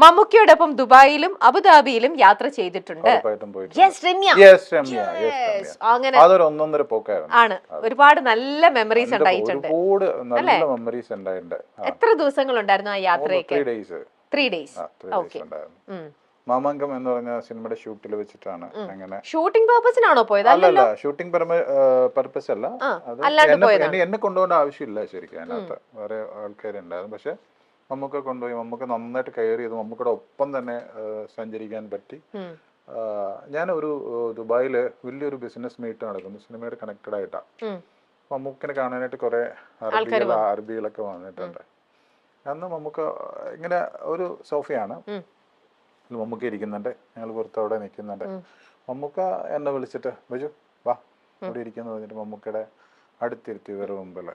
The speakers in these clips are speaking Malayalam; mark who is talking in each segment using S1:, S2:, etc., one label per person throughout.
S1: മമ്മൂക്കയോടൊപ്പം ദുബായിലും അബുദാബിയിലും യാത്ര ചെയ്തിട്ടുണ്ട്. അങ്ങനെ ആണ് ഒരുപാട് നല്ല മെമ്മറീസ് ഉണ്ടായിട്ടുണ്ട്. എത്ര ദിവസങ്ങൾ ഉണ്ടായിരുന്നു ആ യാത്രയൊക്കെ? 3 days.
S2: മാമാങ്കം എന്ന് പറഞ്ഞ സിനിമയുടെ ഷൂട്ടിൽ വെച്ചിട്ടാണ്. അങ്ങനെ
S1: ഷൂട്ടിംഗ് പർപ്പസിനാണോ പോയത്?
S2: അല്ലല്ല, ഷൂട്ടിംഗ് പർപ്പസ് അല്ല. എന്നെ കൊണ്ടുപോകേണ്ട ആവശ്യമില്ല ശരിക്കും. അതിനകത്ത് വേറെ ആൾക്കാരുണ്ടായിരുന്നു. പക്ഷെ മമ്മൂക്ക കൊണ്ടുപോയി. മമ്മൂക്ക നന്നായിട്ട് കെയർ ചെയ്തു. മമ്മൂക്കയുടെ ഒപ്പം തന്നെ സഞ്ചരിക്കാൻ പറ്റി. ഞാൻ ഒരു ദുബായില് വലിയൊരു ബിസിനസ് മീറ്റ് നടക്കുന്നു, സിനിമയുടെ കണക്റ്റഡ് ആയിട്ടാ. മമ്മൂക്കനെ കാണാനായിട്ട് കുറെ അറബികളൊക്കെ വന്നിട്ടുണ്ട്. അന്ന് മമ്മൂക്ക ഇങ്ങനെ ഒരു സോഫയാണ്, മമ്മൂക്ക ഇരിക്കുന്നുണ്ട്, ഞങ്ങൾ പുറത്ത് അവിടെ നിൽക്കുന്നുണ്ട്. മമ്മൂക്ക എന്നെ വിളിച്ചിട്ട് ബജു വാ ഇവിടെ ഇരിക്കുന്നു പറഞ്ഞിട്ട് മമ്മൂക്കയുടെ അടുത്തിരുത്തി വേറെ മുമ്പില്.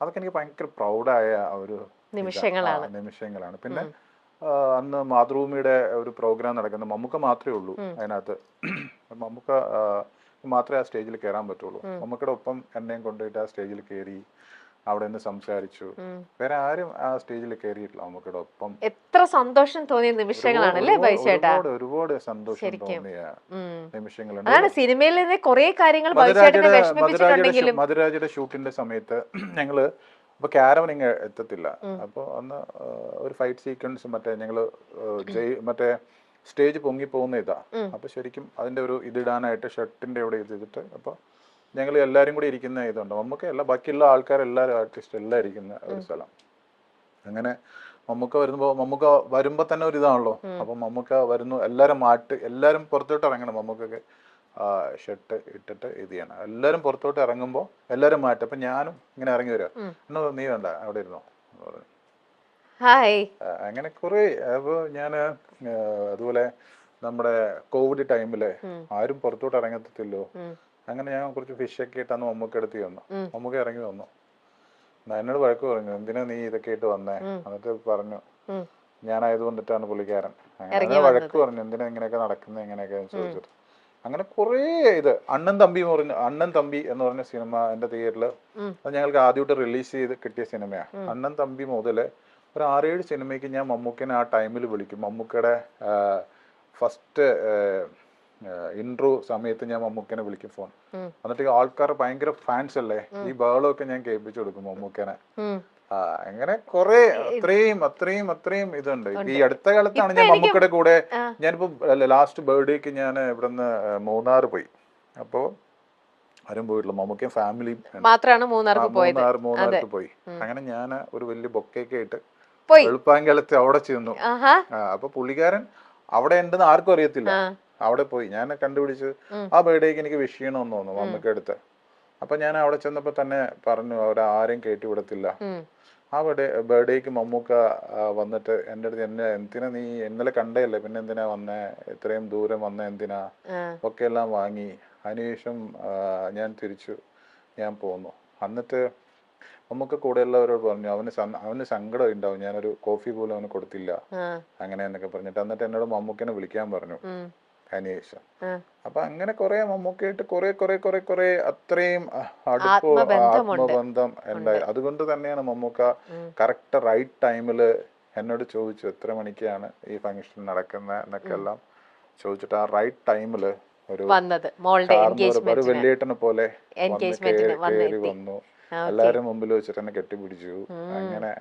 S2: അതൊക്കെ എനിക്ക് ഭയങ്കര പ്രൗഡായ ഒരു നിമിഷങ്ങളാണ്. പിന്നെ അന്ന് മാതൃഭൂമിയുടെ ഒരു പ്രോഗ്രാം നടക്കുന്നത്, മമ്മൂക്ക മാത്രമേ ഉള്ളൂ അതിനകത്ത്. മമ്മൂക്ക മാത്രമേ ആ സ്റ്റേജിൽ കയറാൻ പറ്റുള്ളൂ. മമ്മൂക്കയുടെ ഒപ്പം എന്നെയും കൊണ്ടുപോയിട്ട് ആ സ്റ്റേജിൽ കയറി അവിടെ നിന്ന് സംസാരിച്ചു. വേറെ ആരും ആ സ്റ്റേജിൽ കയറിയിട്ടില്ല മമ്മൂക്കയുടെ ഒപ്പം.
S1: എത്ര സന്തോഷം തോന്നിയ നിമിഷങ്ങളാണല്ലേ ബൈചേട്ടാ?
S2: ഒരുപാട് സന്തോഷം തോന്നിയ നിമിഷങ്ങളുണ്ട്.
S1: അതാണ് സിനിമയിൽ നിന്ന് കുറെ കാര്യങ്ങൾ
S2: മധുരാജയുടെ ഷൂട്ടിന്റെ സമയത്ത് ഞങ്ങള് അപ്പൊ ക്യാരവൻ ഇങ്ങ് എത്തത്തില്ല. അപ്പൊ അന്ന് ഒരു ഫൈറ്റ് സീക്വൻസ് ഞങ്ങള് മറ്റേ സ്റ്റേജ് പൊങ്ങി പോകുന്ന ഇതാ. അപ്പൊ ശരിക്കും അതിന്റെ ഒരു ഇതിടാനായിട്ട് ഷർട്ടിന്റെ ഇവിടെ ചെയ്തിട്ട് അപ്പൊ ഞങ്ങൾ എല്ലാവരും കൂടി ഇരിക്കുന്ന ഇതുണ്ട്. മമ്മൂക്ക അല്ല, ബാക്കിയുള്ള ആൾക്കാരെല്ലാവരും ആർട്ടിസ്റ്റ് എല്ലാം ഇരിക്കുന്ന ഒരു സ്ഥലം. അങ്ങനെ മമ്മൂക്ക വരുമ്പോ തന്നെ ഒരു ഇതാണല്ലോ. അപ്പൊ മമ്മൂക്ക വരുന്നു, എല്ലാരും പുറത്തോട്ട് ഇറങ്ങണം. മമ്മൂക്കൊക്കെ ഷർട്ട് ഇട്ടിട്ട് ഇത് ചെയ്യണം. എല്ലാരും പുറത്തോട്ട് ഇറങ്ങുമ്പോ എല്ലാരും മാറ്റും. അപ്പൊ ഞാനും ഇങ്ങനെ ഇറങ്ങി വരാം. എന്നോ നീ വേണ്ട അവിടെ ഇരുന്നോ അങ്ങനെ കുറെ. അപ്പൊ ഞാന് അതുപോലെ നമ്മുടെ കോവിഡ് ടൈമില് ആരും പുറത്തോട്ട് ഇറങ്ങത്തില്ലോ. അങ്ങനെ ഞാൻ കുറച്ച് ഫിഷൊക്കെ ഇട്ട് അന്ന് മമ്മൂക്ക എടുത്ത് വന്നു. മമ്മൂക്ക ഇറങ്ങി വന്നു. എന്നോട് വഴക്ക് പറഞ്ഞു, എന്തിനാ നീ ഇതൊക്കെ ഇട്ട് വന്നേ? എന്നിട്ട് പറഞ്ഞു ഞാനായതുകൊണ്ടിട്ടാണ് പുള്ളിക്കാരൻ. അങ്ങനെ വഴക്ക് പറഞ്ഞു, എന്തിനാ ഇങ്ങനെയൊക്കെ നടക്കുന്നത് എങ്ങനെയൊക്കെ ചോദിച്ചിട്ട്. അങ്ങനെ കുറേ ഇത്. അണ്ണൻ തമ്പി എന്ന് പറഞ്ഞ സിനിമ എന്റെ തിയേറ്ററിൽ അത് ഞങ്ങൾക്ക് ആദ്യമായിട്ട് റിലീസ് ചെയ്ത് കിട്ടിയ സിനിമയാണ്. അണ്ണൻ തമ്പി മുതല് ഒരു 6-7 സിനിമയ്ക്ക് ഞാൻ മമ്മൂക്കനെ ആ ടൈമിൽ വിളിക്കും. മമ്മൂക്കയുടെ ഫസ്റ്റ് ഇൻട്രോ സമയത്ത് ഞാൻ മമ്മൂക്കനെ വിളിക്കും ഫോൺ. എന്നിട്ട് ആൾക്കാർ ഭയങ്കര ഫാൻസ് അല്ലേ, ഈ ബഹളമൊക്കെ ഞാൻ കേൾപ്പിച്ചു കൊടുക്കും മമ്മൂക്കനെ. അങ്ങനെ കുറെ അത്രയും ഇതുണ്ട്. ഈ അടുത്ത കാലത്താണ് ഞാൻ മമ്മൂക്കയുടെ കൂടെ ഞാനിപ്പോ ലാസ്റ്റ് ബർത്ത്ഡേക്ക് ഞാൻ ഇവിടുന്ന് മൂന്നാർ പോയി. അപ്പോ ആരും പോയിട്ടില്ല, മമ്മൂക്കയും ഫാമിലിയും
S1: മാത്രമാണ്
S2: മൂന്നാർക്ക് പോയി. അങ്ങനെ ഞാൻ ഒരു വലിയ ബൊക്കെയൊക്കെ ആയിട്ട് വെളുപ്പാങ്കലത്ത് അവിടെ ചെന്നു. അപ്പൊ പുള്ളിക്കാരൻ അവിടെ ഉണ്ടെന്ന് ആർക്കും അറിയത്തില്ല. അവിടെ പോയി ഞാൻ കണ്ടുപിടിച്ച് ആ ബർത്ത്ഡേക്ക് എനിക്ക് വിഷ് ചെയ്യണമെന്ന് തോന്നുന്നു മമ്മൂക്ക അടുത്ത്. അപ്പൊ ഞാൻ അവിടെ ചെന്നപ്പോ തന്നെ പറഞ്ഞു അവരാരും കയറ്റി വിടത്തില്ല. ആ ബർത്ത്ഡേക്ക് മമ്മൂക്ക വന്നിട്ട് എൻ്റെ അടുത്ത് എന്തിനാ നീ ഇന്നലെ കണ്ടല്ലേ, പിന്നെ എന്തിനാ വന്നേ, ഇത്രയും ദൂരം വന്ന എന്തിനാ ഒക്കെ എല്ലാം വാങ്ങി. അതിനുശേഷം ഞാൻ പോന്നു. എന്നിട്ട് മമ്മൂക്ക കൂടെയുള്ളവരോട് പറഞ്ഞു അവന് സങ്കടം ഉണ്ടാവും, ഞാനൊരു കോഫി പോലും അവന് കൊടുത്തില്ല അങ്ങനെ എന്നൊക്കെ പറഞ്ഞിട്ട്. എന്നിട്ട് എന്നോട് മമ്മൂക്കനെ വിളിക്കാൻ പറഞ്ഞു അതിനുശേഷം. അപ്പൊ അങ്ങനെ കുറെ മമ്മൂക്കയായിട്ട് കുറെ അത്രയും ആത്മബന്ധം ഉണ്ടായി. അതുകൊണ്ട് തന്നെയാണ് മമ്മൂക്ക കറക്റ്റ് റൈറ്റ് ടൈമില് എന്നോട് ചോദിച്ചു എത്ര മണിക്കാണ് ഈ ഫംഗ്ഷൻ നടക്കുന്നത് എന്നൊക്കെ എല്ലാം ചോദിച്ചിട്ട് ആ റൈറ്റ് ടൈമില് ഒരു വെള്ളിയേട്ടനെ പോലെ കയറി വന്നു. എല്ലാവരും മുമ്പിൽ വെച്ചിട്ട് എന്നെ കെട്ടിപ്പിടിച്ചു. അങ്ങനെ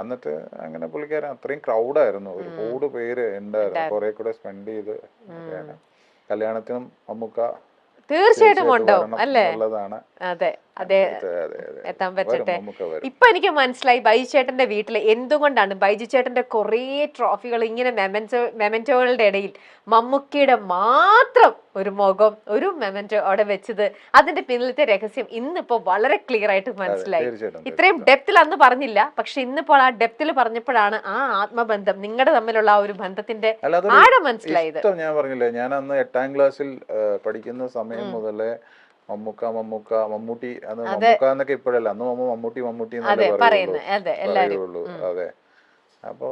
S2: എന്നിട്ട് അങ്ങനെ പുള്ളിക്കാരൻ അത്രയും ക്രൗഡായിരുന്നു, ഒരുപാട് പേര് ഉണ്ടായിരുന്നു. കുറെ കൂടെ സ്പെൻഡ് ചെയ്ത് കല്യാണത്തിനും മമ്മൂക്ക
S1: തീർച്ചയായിട്ടും ഉണ്ടാവും അല്ലേ? അതെ അതെ, എത്താൻ പറ്റട്ടെ. ഇപ്പൊ എനിക്ക് മനസ്സിലായി ബൈജുചേട്ടന്റെ വീട്ടിൽ എന്തുകൊണ്ടാണ് ബൈജുചേട്ടന്റെ കുറേ ട്രോഫികൾ ഇങ്ങനെ മെമന്റോകളുടെ ഇടയിൽ മമ്മൂക്കയുടെ മാത്രം ഒരു മുഖം, ഒരു മെമന്റോ അവിടെ വെച്ചത്. അതിന്റെ പിന്നിലത്തെ രഹസ്യം ഇന്നിപ്പോ വളരെ ക്ലിയർ ആയിട്ട് മനസ്സിലായി. ഇത്രയും ഡെപ്തിൽ അന്ന് പറഞ്ഞില്ല, പക്ഷെ ഇന്നിപ്പോൾ ആ ഡെപ്തിൽ പറഞ്ഞപ്പോഴാണ് ആ ആത്മബന്ധം, നിങ്ങളുടെ തമ്മിലുള്ള ആ ഒരു ബന്ധത്തിന്റെ ആഴം മനസ്സിലായത്.
S2: ഞാൻ പറഞ്ഞില്ലേ, ഞാൻ അന്ന് 8ാം ക്ലാസ്സിൽ പഠിക്കുന്ന സമയം മുതലേ മമ്മൂട്ടി എന്നൊക്കെ ഇപ്പോഴല്ല, അന്ന് മമ്മൂട്ടി എന്നല്ലേ പറയുള്ളൂ. അതെ. അപ്പോ